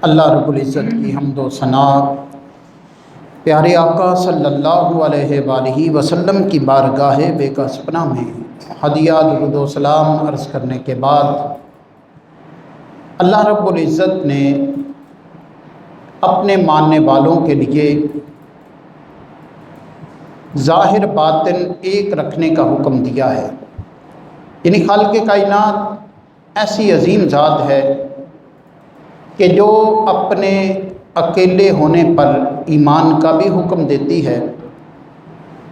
اللہ رب العزت کی حمد و ثنا پیارے آقا صلی اللہ علیہ وآلہ وسلم کی بارگاہ بے کس پناہ میں ہدیہ درود و سلام عرض کرنے کے بعد اللہ رب العزت نے اپنے ماننے والوں کے لیے ظاہر باطن ایک رکھنے کا حکم دیا ہے، یعنی خالق کائنات ایسی عظیم ذات ہے کہ جو اپنے اکیلے ہونے پر ایمان کا بھی حکم دیتی ہے،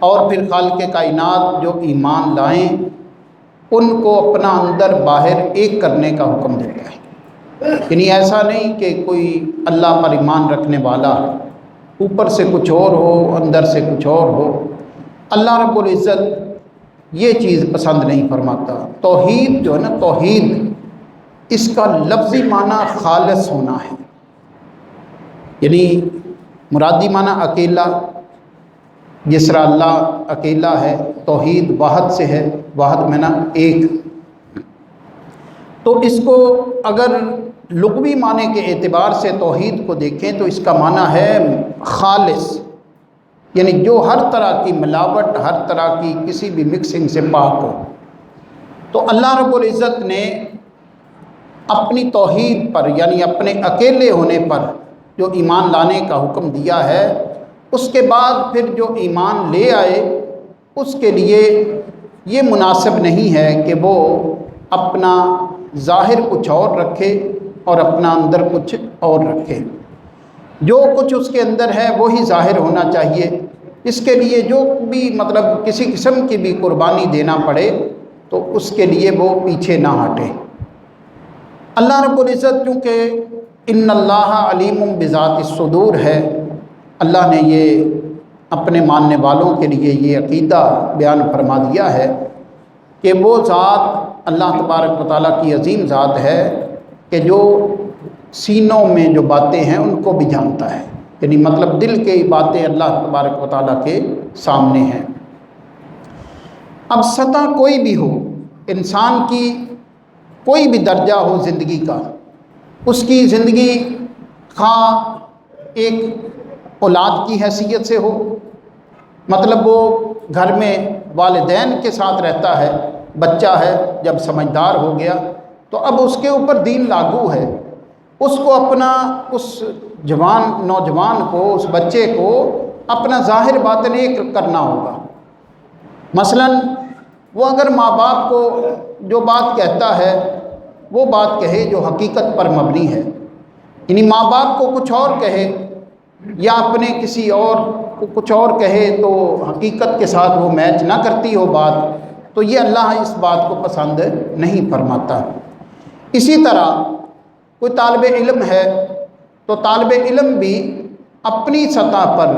اور پھر خالق کائنات جو ایمان لائیں ان کو اپنا اندر باہر ایک کرنے کا حکم دیتا ہے۔ یعنی ایسا نہیں کہ کوئی اللہ پر ایمان رکھنے والا اوپر سے کچھ اور ہو اندر سے کچھ اور ہو۔ اللہ رب العزت یہ چیز پسند نہیں فرماتا۔ توحید جو ہے نا، توحید اس کا لفظی معنی خالص ہونا ہے، یعنی مرادی معنی اکیلا، جس طرح اللہ اکیلا ہے، توحید واحد سے ہے، واحد میں نا ایک۔ تو اس کو اگر لغوی معنی کے اعتبار سے توحید کو دیکھیں تو اس کا معنی ہے خالص، یعنی جو ہر طرح کی ملاوٹ، ہر طرح کی کسی بھی مکسنگ سے پاک ہو۔ تو اللہ رب العزت نے اپنی توحید پر، یعنی اپنے اکیلے ہونے پر جو ایمان لانے کا حکم دیا ہے، اس کے بعد پھر جو ایمان لے آئے اس کے لیے یہ مناسب نہیں ہے کہ وہ اپنا ظاہر کچھ اور رکھے اور اپنا اندر کچھ اور رکھے۔ جو کچھ اس کے اندر ہے وہی ظاہر ہونا چاہیے۔ اس کے لیے جو بھی مطلب کسی قسم کی بھی قربانی دینا پڑے تو اس کے لیے وہ پیچھے نہ ہٹے۔ اللہ رب العزت چونکہ ان اللہ علیم بذات الصدور ہے، اللہ نے یہ اپنے ماننے والوں کے لیے یہ عقیدہ بیان فرما دیا ہے کہ وہ ذات اللہ تبارک و تعالیٰ کی عظیم ذات ہے کہ جو سینوں میں جو باتیں ہیں ان کو بھی جانتا ہے، یعنی مطلب دل کی باتیں اللہ تبارک و تعالیٰ کے سامنے ہیں۔ اب سطح کوئی بھی ہو، انسان کی کوئی بھی درجہ ہو زندگی کا، اس کی زندگی خواہ ایک اولاد کی حیثیت سے ہو، مطلب وہ گھر میں والدین کے ساتھ رہتا ہے، بچہ ہے، جب سمجھدار ہو گیا تو اب اس کے اوپر دین لاگو ہے، اس کو اپنا اس نوجوان کو، اس بچے کو اپنا ظاہر باطن ایک کرنا ہوگا۔ مثلا وہ اگر ماں باپ کو جو بات کہتا ہے وہ بات کہے جو حقیقت پر مبنی ہے، یعنی ماں باپ کو کچھ اور کہے یا اپنے کسی اور کو کچھ اور کہے تو حقیقت کے ساتھ وہ میچ نہ کرتی ہو بات، تو یہ اللہ اس بات کو پسند نہیں فرماتا۔ اسی طرح کوئی طالب علم ہے تو طالب علم بھی اپنی سطح پر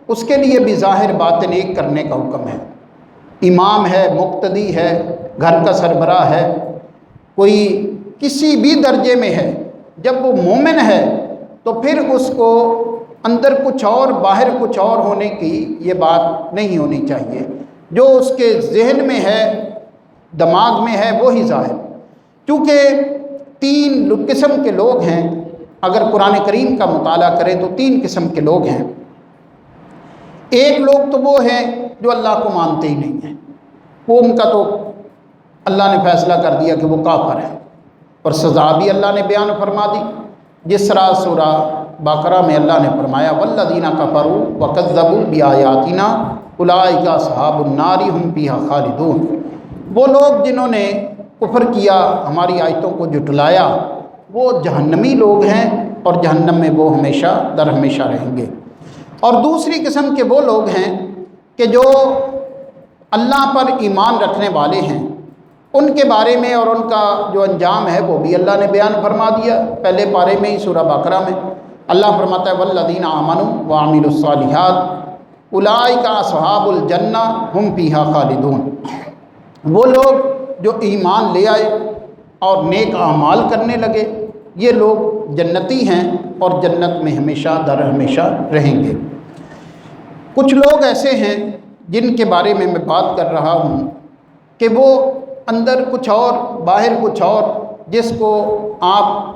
اس کے لیے بھی ظاہر باطن ایک کرنے کا حکم ہے۔ امام ہے، مقتدی ہے، گھر کا سربراہ ہے، کوئی کسی بھی درجے میں ہے، جب وہ مومن ہے تو پھر اس کو اندر کچھ اور باہر کچھ اور ہونے کی یہ بات نہیں ہونی چاہیے۔ جو اس کے ذہن میں ہے، دماغ میں ہے، وہی ظاہر۔ کیونکہ تین قسم کے لوگ ہیں، اگر قرآن کریم کا مطالعہ کریں تو تین قسم کے لوگ ہیں۔ ایک لوگ تو وہ ہیں جو اللہ کو مانتے ہی نہیں ہیں، وہ ان کا تو اللہ نے فیصلہ کر دیا کہ وہ کافر ہیں، اور سزا بھی اللہ نے بیان فرما دی، جس طرح سورہ بقرہ میں اللہ نے فرمایا والذین کفروا وکذبوا بآیاتنا اولئک اصحاب النار ھم فیھا خالدون۔ وہ لوگ جنہوں نے کفر کیا، ہماری آیتوں کو جھٹلایا، وہ جہنمی لوگ ہیں اور جہنم میں وہ ہمیشہ در ہمیشہ رہیں گے۔ اور دوسری قسم کے وہ لوگ ہیں کہ جو اللہ پر ایمان رکھنے والے ہیں، ان کے بارے میں اور ان کا جو انجام ہے وہ بھی اللہ نے بیان فرما دیا پہلے پارے میں ہی سورہ بقرہ میں۔ اللہ فرماتا ہے والذین آمنوا وعملوا الصالحات اولئک اصحاب الجنہ ھم فیھا خالدون۔ وہ لوگ جو ایمان لے آئے اور نیک اعمال کرنے لگے، یہ لوگ جنتی ہیں اور جنت میں ہمیشہ در ہمیشہ رہیں گے۔ کچھ لوگ ایسے ہیں جن کے بارے میں بات کر رہا ہوں کہ وہ اندر کچھ اور باہر کچھ اور، جس کو آپ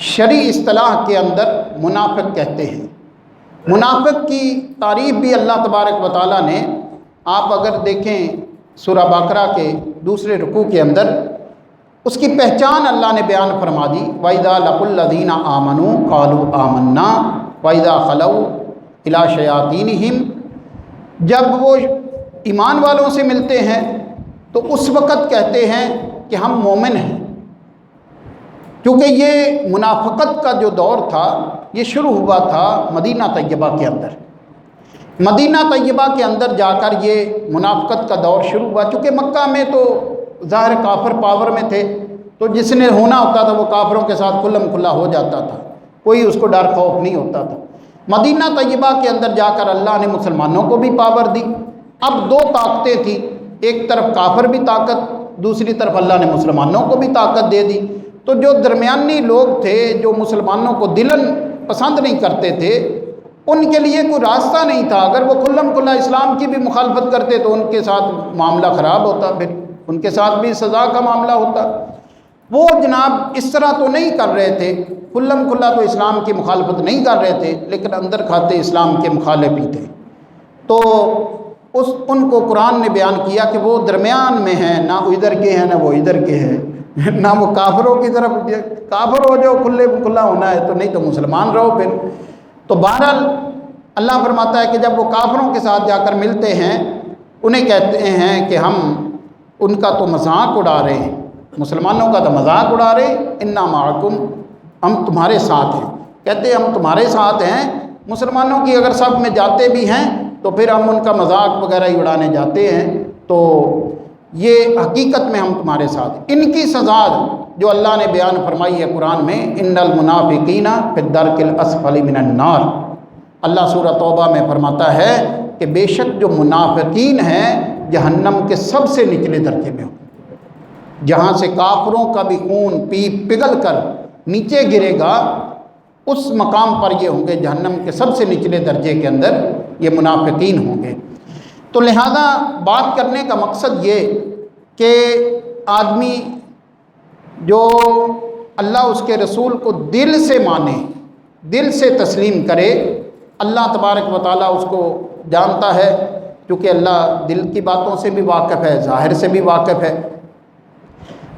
شرعی اصطلاح کے اندر منافق کہتے ہیں۔ منافق کی تعریف بھی اللہ تبارک و تعالیٰ نے، آپ اگر دیکھیں سورہ بقرہ کے دوسرے رکوع کے اندر اس کی پہچان اللہ نے بیان فرما دی، وَإِذَا لَقُوا الَّذِينَ آمَنُوا قَالُوا آمَنَّا وَإِذَا خَلَوْا إِلَىٰ شَيَاطِينِهِمْ، جب وہ ایمان والوں سے ملتے ہیں تو اس وقت کہتے ہیں کہ ہم مومن ہیں، کیونکہ یہ منافقت کا جو دور تھا یہ شروع ہوا تھا مدینہ طیبہ کے اندر۔ مدینہ طیبہ کے اندر جا کر یہ منافقت کا دور شروع ہوا، چونکہ مکہ میں تو ظاہر کافر پاور میں تھے، تو جس نے ہونا ہوتا تھا وہ کافروں کے ساتھ کھلم کھلا ہو جاتا تھا، کوئی اس کو ڈر خوف نہیں ہوتا تھا۔ مدینہ طیبہ کے اندر جا کر اللہ نے مسلمانوں کو بھی پاور دی۔ اب دو طاقتیں تھیں، ایک طرف کافر بھی طاقت، دوسری طرف اللہ نے مسلمانوں کو بھی طاقت دے دی۔ تو جو درمیانی لوگ تھے، جو مسلمانوں کو دلن پسند نہیں کرتے تھے، ان کے لیے کوئی راستہ نہیں تھا۔ اگر وہ کھلم کھلا اسلام کی بھی مخالفت کرتے تو ان کے ساتھ معاملہ خراب ہوتا، پھر ان کے ساتھ بھی سزا کا معاملہ ہوتا۔ وہ جناب اس طرح تو نہیں کر رہے تھے، کھلم کھلا تو اسلام کی مخالفت نہیں کر رہے تھے، لیکن اندر کھاتے اسلام کے مخالف ہی تھے۔ تو ان کو قرآن نے بیان کیا کہ وہ درمیان میں ہیں، نہ ادھر کے ہیں نہ وہ ادھر کے ہیں، نہ وہ کافروں کی طرف، کافر ہو جو کھلا ہونا ہے تو نہیں تو مسلمان رہو پھر۔ تو بہرحال اللہ فرماتا ہے کہ جب وہ کافروں کے ساتھ جا کر ملتے ہیں، انہیں کہتے ہیں کہ ہم ان کا تو مذاق اڑا رہے ہیں، مسلمانوں کا تو مذاق اڑا رہے ہیں، انا معکم، ہم تمہارے ساتھ ہیں۔ کہتے ہیں ہم تمہارے ساتھ ہیں، مسلمانوں کی اگر صف میں جاتے بھی ہیں تو پھر ہم ان کا مذاق وغیرہ ہی اڑانے جاتے ہیں، تو یہ حقیقت میں ہم تمہارے ساتھ۔ ان کی سزا جو اللہ نے بیان فرمائی ہے قرآن میں، ان المنافقین فی الدرک الاسفل من النار، اللہ سورہ توبہ میں فرماتا ہے کہ بے شک جو منافقین ہیں جہنم کے سب سے نچلے درجے میں ہوں، جہاں سے کافروں کا بھی خون پگھل کر نیچے گرے گا، اس مقام پر یہ ہوں گے، جہنم کے سب سے نچلے درجے کے اندر یہ منافقین ہوں گے۔ تو لہذا بات کرنے کا مقصد یہ کہ آدمی جو اللہ اس کے رسول کو دل سے مانے، دل سے تسلیم کرے، اللہ تبارک و تعالیٰ اس کو جانتا ہے، کیونکہ اللہ دل کی باتوں سے بھی واقف ہے، ظاہر سے بھی واقف ہے۔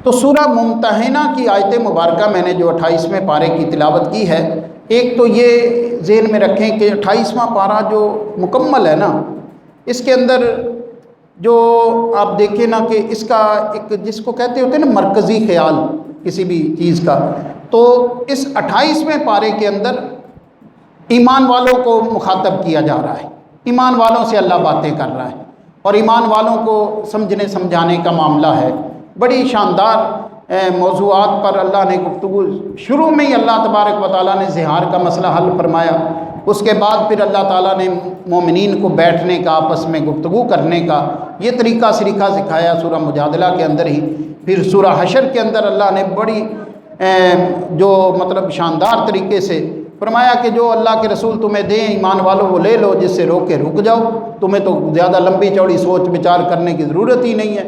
تو سورہ ممتحنہ کی آیت مبارکہ میں نے جو 28ویں پارے کی تلاوت کی ہے، ایک تو یہ ذہن میں رکھیں کہ 28واں پارہ جو مکمل ہے نا، اس کے اندر جو آپ دیکھیں نا کہ اس کا ایک جس کو کہتے ہوتے ہیں نا مرکزی خیال کسی بھی چیز کا، تو اس 28ویں پارے کے اندر ایمان والوں کو مخاطب کیا جا رہا ہے، ایمان والوں سے اللہ باتیں کر رہا ہے، اور ایمان والوں کو سمجھنے سمجھانے کا معاملہ ہے۔ بڑی شاندار موضوعات پر اللہ نے گفتگو، شروع میں ہی اللہ تبارک و تعالیٰ نے زہار کا مسئلہ حل فرمایا، اس کے بعد پھر اللہ تعالیٰ نے مومنین کو بیٹھنے کا، آپس میں گفتگو کرنے کا یہ طریقہ سریقہ سکھایا سورہ مجادلہ کے اندر ہی۔ پھر سورہ حشر کے اندر اللہ نے بڑی جو مطلب شاندار طریقے سے فرمایا کہ جو اللہ کے رسول تمہیں دیں ایمان والوں وہ لے لو، جس سے روک کے رک جاؤ، تمہیں تو زیادہ لمبی چوڑی سوچ بچار کرنے کی ضرورت ہی نہیں ہے۔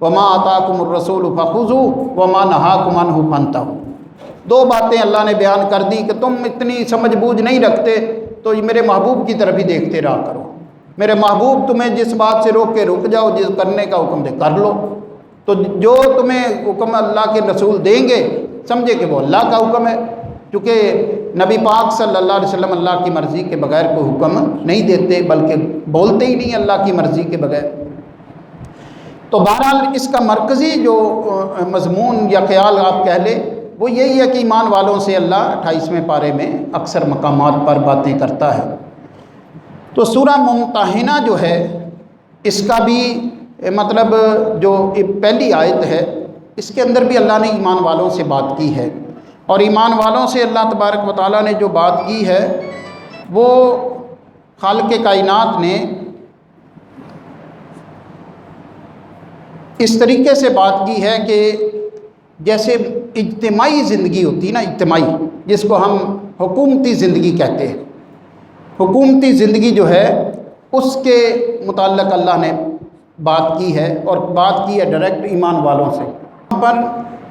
وَمَا آتَاكُمُ الرَّسُولُ فَخُذُوهُ وَمَا نَهَاكُمْ عَنْهُ فَانْتَهُوا۔ دو باتیں اللہ نے بیان کر دی کہ تم اتنی سمجھ بوجھ نہیں رکھتے تو میرے محبوب کی طرف ہی دیکھتے رہا کرو، میرے محبوب تمہیں جس بات سے روک کے رک جاؤ، جس کرنے کا حکم دے کر لو۔ تو جو تمہیں حکم اللہ کے رسول دیں گے سمجھے کہ وہ اللہ کا حکم ہے، کیونکہ نبی پاک صلی اللہ علیہ وسلم اللہ کی مرضی کے بغیر کوئی حکم نہیں دیتے، بلکہ بولتے ہی نہیں اللہ کی مرضی کے بغیر۔ تو بہرحال اس کا مرکزی جو مضمون یا خیال آپ کہہ لیں وہ یہی ہے کہ ایمان والوں سے اللہ 28ویں پارے میں اکثر مقامات پر باتیں کرتا ہے۔ تو سورہ ممتحنہ جو ہے اس کا بھی مطلب جو پہلی آیت ہے اس کے اندر بھی اللہ نے ایمان والوں سے بات کی ہے، اور ایمان والوں سے اللہ تبارک و تعالیٰ نے جو بات کی ہے وہ خالق کائنات نے اس طریقے سے بات کی ہے کہ جیسے اجتماعی زندگی ہوتی نا، اجتماعی جس کو ہم حکومتی زندگی کہتے ہیں، حکومتی زندگی جو ہے اس کے متعلق اللہ نے بات کی ہے، اور بات کی ہے ڈائریکٹ ایمان والوں سے۔ یہاں پر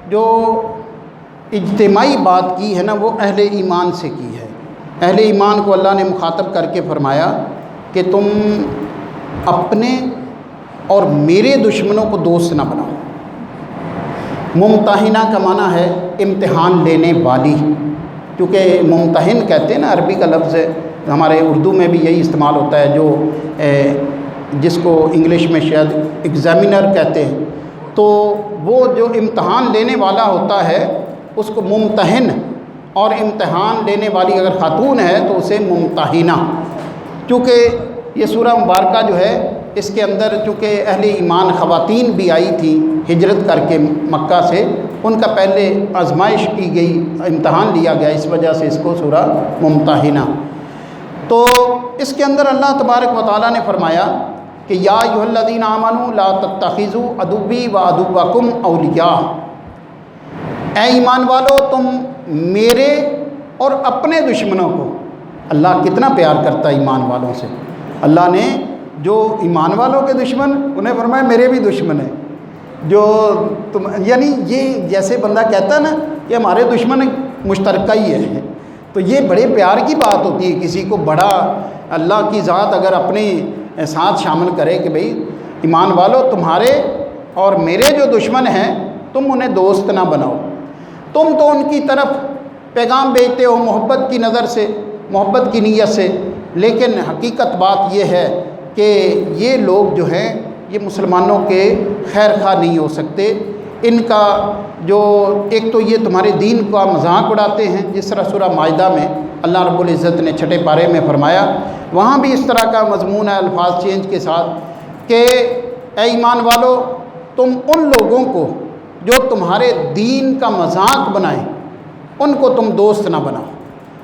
جو اجتماعی بات کی ہے نا وہ اہل ایمان سے کی ہے۔ اہل ایمان کو اللہ نے مخاطب کر کے فرمایا کہ تم اپنے اور میرے دشمنوں کو دوست نہ بناؤ۔ ممتحنہ کا معنی ہے امتحان لینے والی، کیونکہ ممتحن کہتے ہیں نا، عربی کا لفظ ہے، ہمارے اردو میں بھی یہی استعمال ہوتا ہے، جو جس کو انگلش میں شاید ایگزامینر کہتے ہیں، تو وہ جو امتحان لینے والا ہوتا ہے اس کو ممتحن، اور امتحان لینے والی اگر خاتون ہے تو اسے ممتحنہ۔ چونکہ یہ سورہ مبارکہ جو ہے اس کے اندر چونکہ اہل ایمان خواتین بھی آئی تھیں ہجرت کر کے مکہ سے، ان کا پہلے آزمائش کی گئی، امتحان لیا گیا، اس وجہ سے اس کو سورہ ممتحنہ۔ تو اس کے اندر اللہ تبارک و تعالیٰ نے فرمایا کہ یا ایھا الذین آمنوا لا تتخذوا عدوی و عدوکم اولیاء، اے ایمان والو تم میرے اور اپنے دشمنوں کو، اللہ کتنا پیار کرتا ہے ایمان والوں سے، اللہ نے جو ایمان والوں کے دشمن انہیں فرمایا میرے بھی دشمن ہیں، جو تم یعنی یہ جیسے بندہ کہتا ہے نا کہ ہمارے دشمن مشترکہ ہی ہے، تو یہ بڑے پیار کی بات ہوتی ہے کسی کو بڑا اللہ کی ذات اگر اپنے ساتھ شامل کرے کہ بھئی ایمان والو تمہارے اور میرے جو دشمن ہیں تم انہیں دوست نہ بناؤ، تم تو ان کی طرف پیغام بھیجتے ہو محبت کی نظر سے، محبت کی نیت سے، لیکن حقیقت بات یہ ہے کہ یہ لوگ جو ہیں یہ مسلمانوں کے خیر خواہ نہیں ہو سکتے، ان کا جو ایک تو یہ تمہارے دین کا مذاق اڑاتے ہیں، جس طرح سورہ مائدہ میں اللہ رب العزت نے 6 پارے میں فرمایا، وہاں بھی اس طرح کا مضمون ہے الفاظ چینج کے ساتھ کہ اے ایمان والو تم ان لوگوں کو جو تمہارے دین کا مذاق بنائیں ان کو تم دوست نہ بناؤ،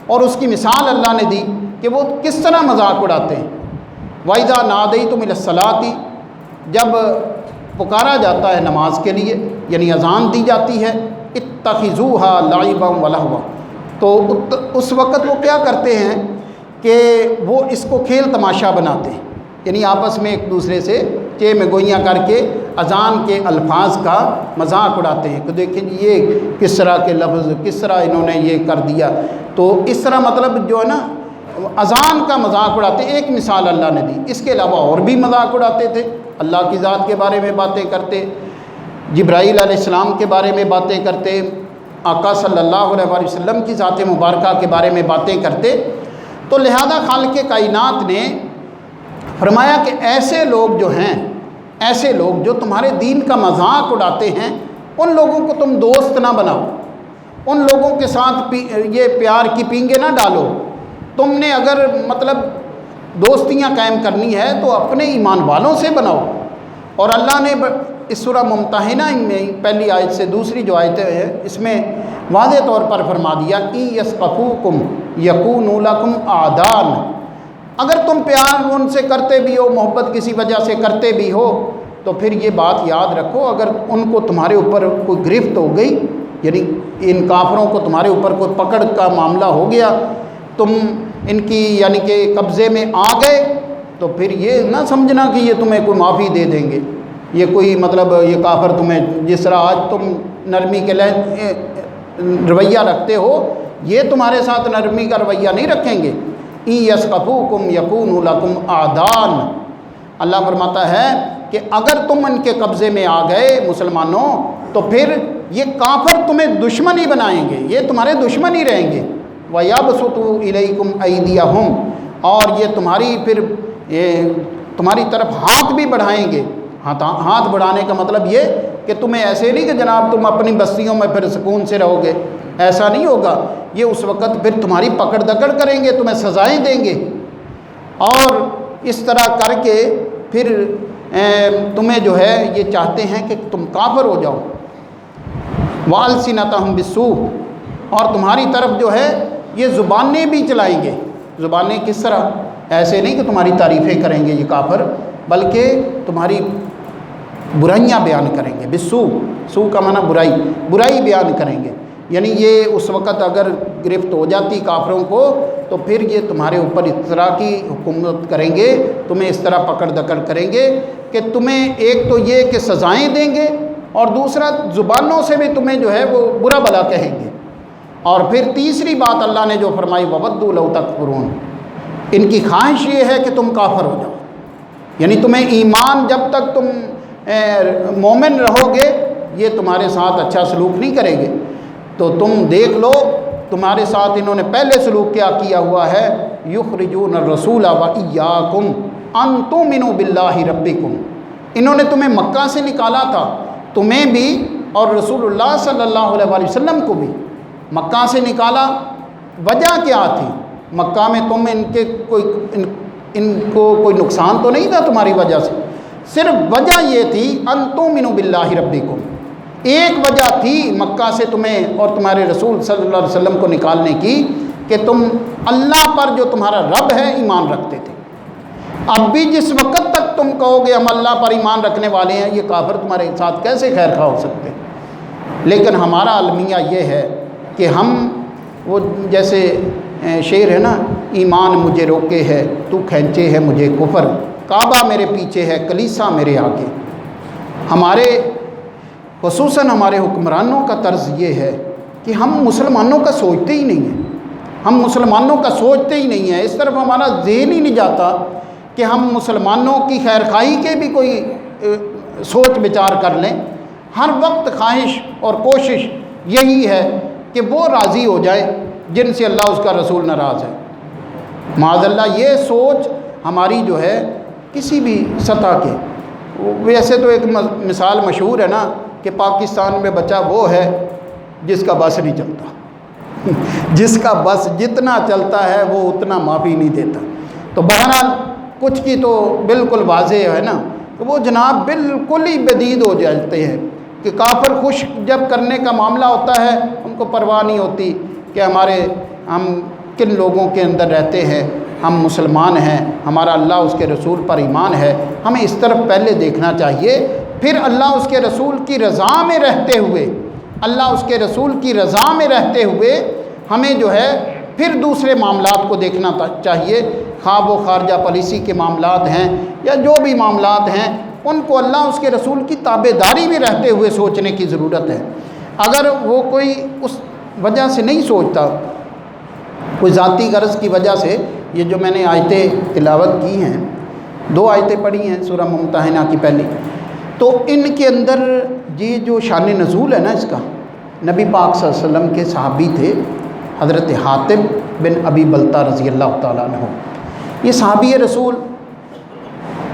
اور اس کی مثال اللہ نے دی کہ وہ کس طرح مذاق اڑاتے ہیں۔ وَإِذَا نَادَيْتُمْ إِلَى الصَّلَاةِ، جب پکارا جاتا ہے نماز کے لیے یعنی اذان دی جاتی ہے، اتخذوها لعبا ولہوا، تو اس وقت وہ کیا کرتے ہیں کہ وہ اس کو کھیل تماشا بناتے ہیں، یعنی آپس میں ایک دوسرے سے چے میں گوئیاں کر کے اذان کے الفاظ کا مذاق اڑاتے ہیں کہ دیکھیں یہ کس طرح کے لفظ، کس طرح انہوں نے یہ کر دیا، تو اس طرح مطلب جو ہے نا اذان کا مذاق اڑاتے۔ ایک مثال اللہ نے دی، اس کے علاوہ اور بھی مذاق اڑاتے تھے، اللہ کی ذات کے بارے میں باتیں کرتے، جبرائیل علیہ السلام کے بارے میں باتیں کرتے، آقا صلی اللہ علیہ وسلم کی ذات مبارکہ کے بارے میں باتیں کرتے۔ تو لہذا خالق کائنات نے فرمایا کہ ایسے لوگ جو ہیں، ایسے لوگ جو تمہارے دین کا مذاق اڑاتے ہیں ان لوگوں کو تم دوست نہ بناؤ، ان لوگوں کے ساتھ یہ پیار کی پینگے نہ ڈالو۔ تم نے اگر مطلب دوستیاں قائم کرنی ہے تو اپنے ایمان والوں سے بناؤ، اور اللہ نے اس سورہ ممتحنہ میں پہلی آیت سے دوسری جو آیتیں ہیں اس میں واضح طور پر فرما دیا کہ یثقفوکم یکونوا لکم اعداء، اگر تم پیار ان سے کرتے بھی ہو، محبت کسی وجہ سے کرتے بھی ہو، تو پھر یہ بات یاد رکھو اگر ان کو تمہارے اوپر کوئی گرفت ہو گئی، یعنی ان کافروں کو تمہارے اوپر کوئی پکڑ کا معاملہ ہو گیا، تم ان کی یعنی کہ قبضے میں آ گئے، تو پھر یہ نہ سمجھنا کہ یہ تمہیں کوئی معافی دے دیں گے، یہ کوئی مطلب یہ کافر تمہیں جس طرح آج تم نرمی کے رویہ رکھتے ہو یہ تمہارے ساتھ نرمی کا رویہ نہیں رکھیں گے۔ ان یثقفوکم یکونوا لکم اعداء، اللہ فرماتا ہے کہ اگر تم ان کے قبضے میں آ گئے مسلمانوں تو پھر یہ کافر تمہیں دشمن ہی بنائیں گے، یہ تمہارے دشمن ہی رہیں گے۔ وَيَبْسُطُوا إِلَيْكُمْ أَيْدِيَهُمْ، اور یہ تمہاری پھر تمہاری طرف ہاتھ بھی بڑھائیں گے۔ ہاتھ بڑھانے کا مطلب یہ کہ تمہیں ایسے نہیں کہ جناب تم اپنی بستیوں میں پھر سکون سے رہو گے، ایسا نہیں ہوگا، یہ اس وقت پھر تمہاری پکڑ دکڑ کریں گے، تمہیں سزائیں دیں گے، اور اس طرح کر کے پھر تمہیں جو ہے یہ چاہتے ہیں کہ تم کافر ہو جاؤ۔ وَأَلْسِنَتَهُمْ بِالسُّوءِ، اور تمہاری طرف جو ہے یہ زبانیں بھی چلائیں گے۔ زبانیں کس طرح؟ ایسے نہیں کہ تمہاری تعریفیں کریں گے یہ کافر، بلکہ تمہاری برائیاں بیان کریں گے۔ بالسوء، سوء کا معنی برائی، برائی بیان کریں گے، یعنی یہ اس وقت اگر گرفت ہو جاتی کافروں کو تو پھر یہ تمہارے اوپر اس طرح کی حکومت کریں گے، تمہیں اس طرح پکڑ دکڑ کریں گے کہ تمہیں ایک تو یہ کہ سزائیں دیں گے، اور دوسرا زبانوں سے بھی تمہیں جو ہے وہ برا بھلا کہیں گے۔ اور پھر تیسری بات اللہ نے جو فرمائی وَوَدُّوا لَوْ تَكْفُرُونَ، ان کی خواہش یہ ہے کہ تم کافر ہو جاؤ، یعنی تمہیں ایمان، جب تک تم مومن رہو گے یہ تمہارے ساتھ اچھا سلوک نہیں کریں گے۔ تو تم دیکھ لو تمہارے ساتھ انہوں نے پہلے سلوک کیا ہوا ہے، یخرجون الرسول وإیاکم ان تؤمنوا باللہ ربکم، انہوں نے تمہیں مکہ سے نکالا تھا، تمہیں بھی اور رسول اللہ صلی اللہ علیہ وسلم کو بھی مکہ سے نکالا۔ وجہ کیا تھی؟ مکہ میں تم ان کو کوئی نقصان تو نہیں تھا تمہاری وجہ سے، صرف وجہ یہ تھی ان تؤمنوا باللہ ربکم، ایک وجہ تھی مکہ سے تمہیں اور تمہارے رسول صلی اللہ علیہ وسلم کو نکالنے کی کہ تم اللہ پر جو تمہارا رب ہے ایمان رکھتے تھے۔ اب بھی جس وقت تک تم کہو گے ہم اللہ پر ایمان رکھنے والے ہیں، یہ کافر تمہارے ساتھ کیسے خیر خواہ ہو سکتے؟ لیکن ہمارا المیہ یہ ہے کہ ہم وہ جیسے شعر ہے نا، ایمان مجھے روکے ہے تو کھینچے ہے مجھے کفر، کعبہ میرے پیچھے ہے کلیسا میرے آگے۔ ہمارے خصوصاً ہمارے حکمرانوں کا طرز یہ ہے کہ ہم مسلمانوں کا سوچتے ہی نہیں ہیں، ہم مسلمانوں کا سوچتے ہی نہیں ہیں، اس طرف ہمارا ذہن ہی نہیں جاتا کہ ہم مسلمانوں کی خیر خواہی کے بھی کوئی سوچ بچار کر لیں۔ ہر وقت خواہش اور کوشش یہی ہے کہ وہ راضی ہو جائے جن سے اللہ اس کا رسول ناراض ہے۔ معاذ اللہ یہ سوچ ہماری جو ہے کسی بھی سطح کے، ویسے تو ایک مثال مشہور ہے نا کہ پاکستان میں بچہ وہ ہے جس کا بس نہیں چلتا جس کا بس جتنا چلتا ہے وہ اتنا معافی نہیں دیتا۔ تو بہرحال کچھ کی تو بالکل واضح ہے نا، تو وہ جناب بالکل ہی بدید ہو جاتے ہیں کہ کافر خوش جب کرنے کا معاملہ ہوتا ہے ان کو پرواہ نہیں ہوتی کہ ہم کن لوگوں کے اندر رہتے ہیں، ہم مسلمان ہیں، ہمارا اللہ اس کے رسول پر ایمان ہے، ہمیں اس طرف پہلے دیکھنا چاہیے، پھر اللہ اس کے رسول کی رضا میں رہتے ہوئے، اللہ اس کے رسول کی رضا میں رہتے ہوئے ہمیں جو ہے پھر دوسرے معاملات کو دیکھنا چاہیے، خواہ وہ خارجہ پالیسی کے معاملات ہیں یا جو بھی معاملات ہیں، ان کو اللہ اس کے رسول کی تابع داری میں رہتے ہوئے سوچنے کی ضرورت ہے۔ اگر وہ کوئی اس وجہ سے نہیں سوچتا، کوئی ذاتی غرض کی وجہ سے، یہ جو میں نے آیتیں تلاوت کی ہیں، 2 آیتیں پڑھی ہیں سورہ ممتحنہ کی پہلی، تو ان کے اندر یہ جو شان نزول ہے نا اس کا، نبی پاک صلی اللہ علیہ وسلم کے صحابی تھے حضرت حاطب بن ابی بلتہ رضی اللہ تعالیٰ عنہ، یہ صحابی رسول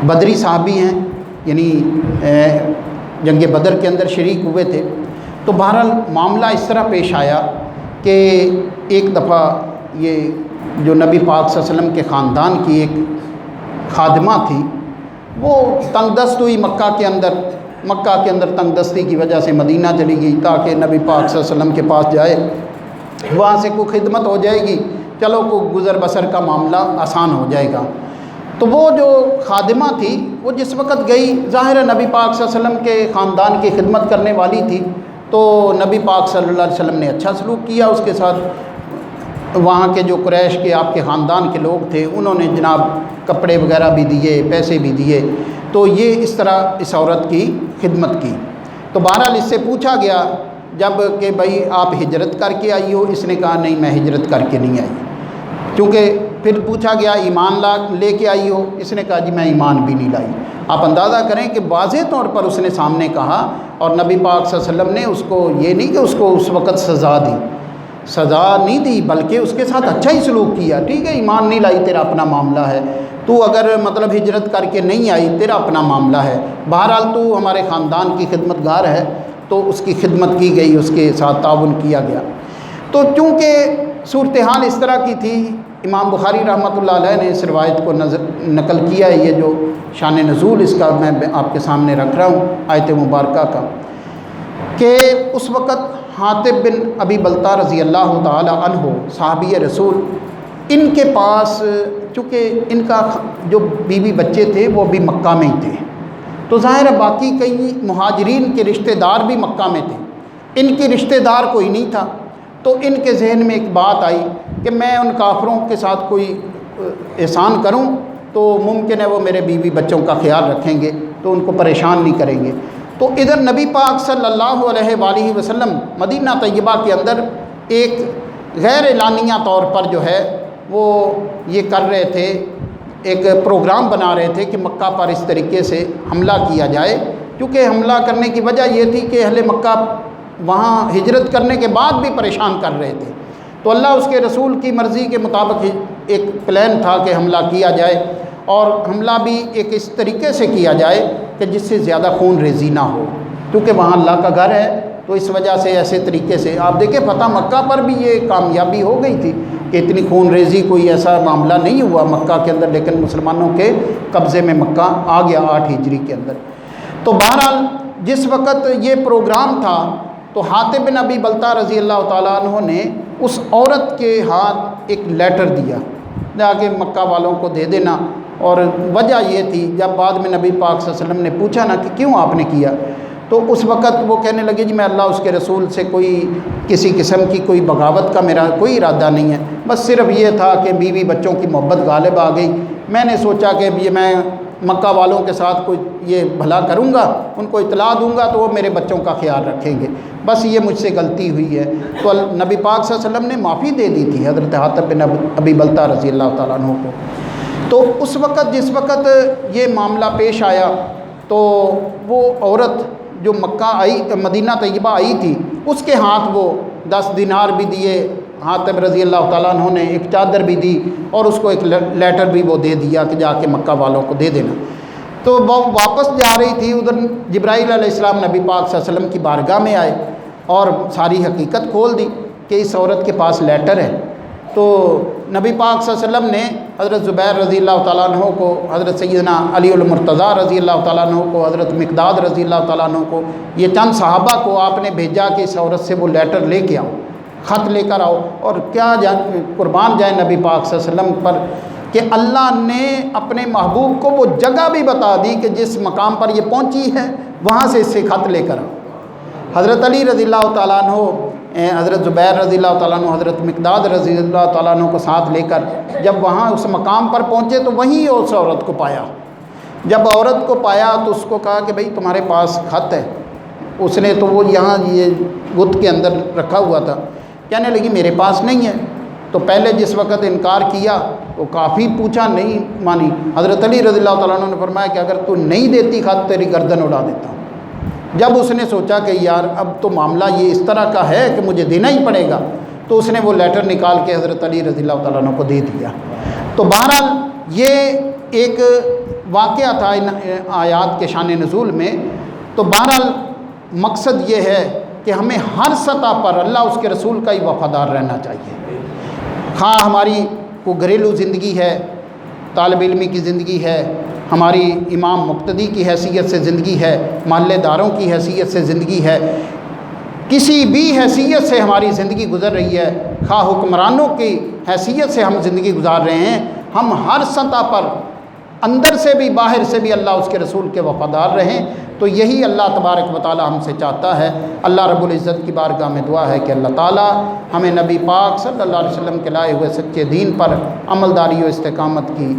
بدری صحابی ہیں، یعنی جنگ بدر کے اندر شریک ہوئے تھے۔ تو بہرحال معاملہ اس طرح پیش آیا کہ ایک دفعہ یہ جو نبی پاک صلی اللہ علیہ وسلم کے خاندان کی ایک خادمہ تھی، وہ تنگ دست ہوئی مکہ کے اندر تنگ دستی کی وجہ سے مدینہ چلی گئی تاکہ نبی پاک صلی اللہ علیہ وسلم کے پاس جائے، وہاں سے کوئی خدمت ہو جائے گی، چلو کوئی گزر بسر کا معاملہ آسان ہو جائے گا۔ تو وہ جو خادمہ تھی وہ جس وقت گئی، ظاہر ہے نبی پاک صلی اللہ علیہ وسلم کے خاندان کی خدمت کرنے والی تھی، تو نبی پاک صلی اللہ علیہ وسلم نے اچھا سلوک کیا اس کے ساتھ۔ وہاں کے جو قریش کے آپ کے خاندان کے لوگ تھے انہوں نے جناب کپڑے وغیرہ بھی دیے، پیسے بھی دیے، تو یہ اس طرح اس عورت کی خدمت کی۔ تو بہرحال اس سے پوچھا گیا جب کہ بھائی آپ ہجرت کر کے آئی ہو، اس نے کہا نہیں میں ہجرت کر کے نہیں آئی، کیونکہ پھر پوچھا گیا ایمان لے کے آئی ہو، اس نے کہا جی میں ایمان بھی نہیں لائی۔ آپ اندازہ کریں کہ واضح طور پر اس نے سامنے کہا، اور نبی پاک صلی اللہ علیہ وسلم نے اس کو یہ نہیں کہ اس کو اس وقت سزا نہیں دی بلکہ اس کے ساتھ اچھا ہی سلوک کیا، ٹھیک ہے ایمان نہیں لائی تیرا اپنا معاملہ ہے، تو اگر مطلب ہجرت کر کے نہیں آئی تیرا اپنا معاملہ ہے، بہرحال تو ہمارے خاندان کی خدمت گار ہے، تو اس کی خدمت کی گئی، اس کے ساتھ تعاون کیا گیا۔ تو چونکہ صورتحال اس طرح کی تھی، امام بخاری رحمۃ اللہ علیہ نے اس روایت کو نقل کیا ہے، یہ جو شان نزول اس کا میں آپ کے سامنے رکھ رہا ہوں آیت مبارکہ کا، کہ اس وقت حاطب بن ابی بلتہ رضی اللہ تعالی عنہ صحابی رسول، ان کے پاس چونکہ ان کا جو بیوی بچے تھے وہ بھی مکہ میں ہی تھے، تو ظاہر ہے باقی کئی مہاجرین کے رشتہ دار بھی مکہ میں تھے، ان کے رشتہ دار کوئی نہیں تھا، تو ان کے ذہن میں ایک بات آئی کہ میں ان کافروں کے ساتھ کوئی احسان کروں تو ممکن ہے وہ میرے بیوی بچوں کا خیال رکھیں گے، تو ان کو پریشان نہیں کریں گے۔ تو ادھر نبی پاک صلی اللہ علیہ وآلہ وسلم مدینہ طیبہ کے اندر ایک غیر اعلانیہ طور پر جو ہے وہ یہ کر رہے تھے، ایک پروگرام بنا رہے تھے کہ مکہ پر اس طریقے سے حملہ کیا جائے، کیونکہ حملہ کرنے کی وجہ یہ تھی کہ اہل مکہ وہاں ہجرت کرنے کے بعد بھی پریشان کر رہے تھے۔ تو اللہ اس کے رسول کی مرضی کے مطابق ایک پلان تھا کہ حملہ کیا جائے، اور حملہ بھی ایک اس طریقے سے کیا جائے کہ جس سے زیادہ خون ریزی نہ ہو، کیونکہ وہاں اللہ کا گھر ہے۔ تو اس وجہ سے ایسے طریقے سے آپ دیکھیں فتح مکہ پر بھی یہ کامیابی ہو گئی تھی کہ اتنی خون ریزی کوئی ایسا معاملہ نہیں ہوا مکہ کے اندر، لیکن مسلمانوں کے قبضے میں مکہ آ گیا 8 ہجری کے اندر۔ تو بہرحال جس وقت یہ پروگرام تھا تو حاتب بن ابی بلتہ رضی اللہ تعالیٰ عنہ نے اس عورت کے ہاتھ ایک لیٹر دیا، جا کے مکہ والوں کو دے دینا۔ اور وجہ یہ تھی، جب بعد میں نبی پاک صلی اللہ علیہ وسلم نے پوچھا نا کہ کیوں آپ نے کیا، تو اس وقت وہ کہنے لگے جی میں اللہ اس کے رسول سے کوئی کسی قسم کی کوئی بغاوت کا میرا کوئی ارادہ نہیں ہے، بس صرف یہ تھا کہ بیوی بچوں کی محبت غالب آ گئی، میں نے سوچا کہ یہ میں مکہ والوں کے ساتھ کوئی یہ بھلا کروں گا، ان کو اطلاع دوں گا تو وہ میرے بچوں کا خیال رکھیں گے، بس یہ مجھ سے غلطی ہوئی ہے۔ تو نبی پاک صلی اللہ علیہ وسلم نے معافی دے دی تھی حضرت حاتب بن ابی بلتہ رضی اللہ تعالیٰ عنہ کو۔ تو اس وقت جس وقت یہ معاملہ پیش آیا تو وہ عورت جو مکہ آئی، مدینہ طیبہ آئی تھی، اس کے ہاتھ وہ 10 دینار بھی دیے حاتب رضی اللہ تعالیٰ عنہ نے، ایک چادر بھی دی، اور اس کو ایک لیٹر بھی وہ دے دیا کہ جا کے مکہ والوں کو دے دینا۔ تو وہ واپس جا رہی تھی، ادھر جبرائیل علیہ السلام نبی پاک صلی اللہ علیہ وسلم کی بارگاہ میں آئے اور ساری حقیقت کھول دی کہ اس عورت کے پاس لیٹر ہے۔ تو نبی پاک صلی اللہ علیہ وسلم نے حضرت زبیر رضی اللہ تعالیٰ عنہ کو، حضرت سیدنا علی المرتضیٰ رضی اللہ تعالیٰ عنہ کو، حضرت مقداد رضی اللہ تعالیٰ عنہ کو، یہ چند صحابہ کو آپ نے بھیجا کہ اس عورت سے وہ لیٹر لے کے آؤ، خط لے کر آؤ۔ اور کیا قربان جائے نبی پاک صلی اللہ علیہ وسلم پر کہ اللہ نے اپنے محبوب کو وہ جگہ بھی بتا دی کہ جس مقام پر یہ پہنچی ہے وہاں سے اس سے خط لے کر آؤ۔ حضرت علی رضی اللہ تعالیٰ عنہ، حضرت زبیر رضی اللہ تعالیٰ عنہ، حضرت مقداد رضی اللہ تعالیٰ عنہ کو ساتھ لے کر جب وہاں اس مقام پر پہنچے تو وہیں اس عورت کو پایا۔ جب عورت کو پایا تو اس کو کہا کہ بھئی تمہارے پاس خط ہے؟ اس نے تو وہ یہاں یہ گت کے اندر رکھا ہوا تھا، کہنے لگی میرے پاس نہیں ہے۔ تو پہلے جس وقت انکار کیا تو کافی پوچھا، نہیں مانی۔ حضرت علی رضی اللہ تعالیٰ عنہ نے فرمایا کہ اگر تو نہیں دیتی خط تیری گردن اڑا دیتا ہوں۔ جب اس نے سوچا کہ یار اب تو معاملہ یہ اس طرح کا ہے کہ مجھے دینا ہی پڑے گا، تو اس نے وہ لیٹر نکال کے حضرت علی رضی اللہ تعالیٰ عنہ کو دے دیا۔ تو بہرحال یہ ایک واقعہ تھا ان آیات کے شان نزول میں۔ تو بہرحال مقصد یہ ہے کہ ہمیں ہر سطح پر اللہ اس کے رسول کا ہی وفادار رہنا چاہیے، خواہ ہماری کوئی گھریلو زندگی ہے، طالب علمی کی زندگی ہے، ہماری امام مقتدی کی حیثیت سے زندگی ہے، محلے داروں کی حیثیت سے زندگی ہے، کسی بھی حیثیت سے ہماری زندگی گزر رہی ہے، خواہ حکمرانوں کی حیثیت سے ہم زندگی گزار رہے ہیں، ہم ہر سطح پر اندر سے بھی باہر سے بھی اللہ اس کے رسول کے وفادار رہیں۔ تو یہی اللہ تبارک و تعالی ہم سے چاہتا ہے۔ اللہ رب العزت کی بارگاہ میں دعا ہے کہ اللہ تعالی ہمیں نبی پاک صلی اللہ علیہ وسلم کے لائے ہوئے سچے دین پر عملداری و استقامت کی